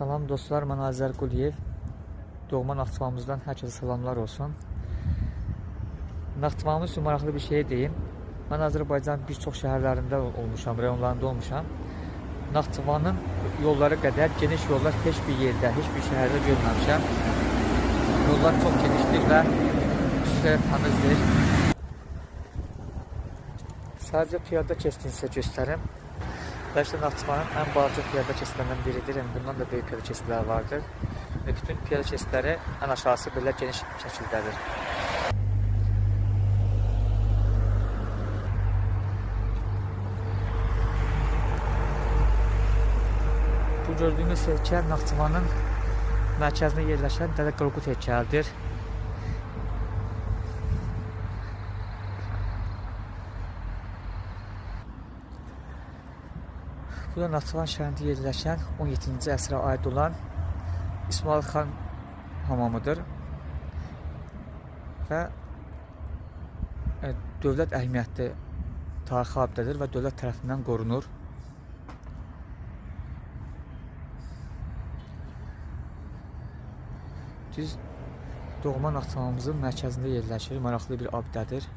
Salam dostlar, mən Azər Quliyev. Doğma Naxçıvanımızdan hər kəsə salamlar olsun. Naxçıvanımız üçün maraqlı bir şey deyim. Mən Azərbaycanın bir çox şəhərlərində olmuşam, rayonlarında olmuşam. Naxçıvanın yolları qədər geniş yollar heç bir yerdə, heç bir şəhərdə görməmişəm. Yollar çox genişdir və üstləri təmizdir. Sadəcə piyada keçdiyini sizə göstərim. Bəlkə Naxçıvanın ən balaca piyada keçidlərindən biridir. Bundan da böyük piyada keçidləri vardır. Və bütün piyada keçidləri ən aşağısı belə geniş şəkildədir. Bu gördüyünüz heykəl Naxçıvanın mərkəzində yerləşən Dədə Qorqud heykəlidir. Bu da Naxçıvan şəhərində yerləşən 17-ci əsrə aid olan İsmail xan hamamıdır və dövlət əhəmiyyətli tarixi abidədir və dövlət tərəfindən qorunur. Düz doğma Naxçıvanımızın mərkəzində yerləşir, maraqlı bir abidədir.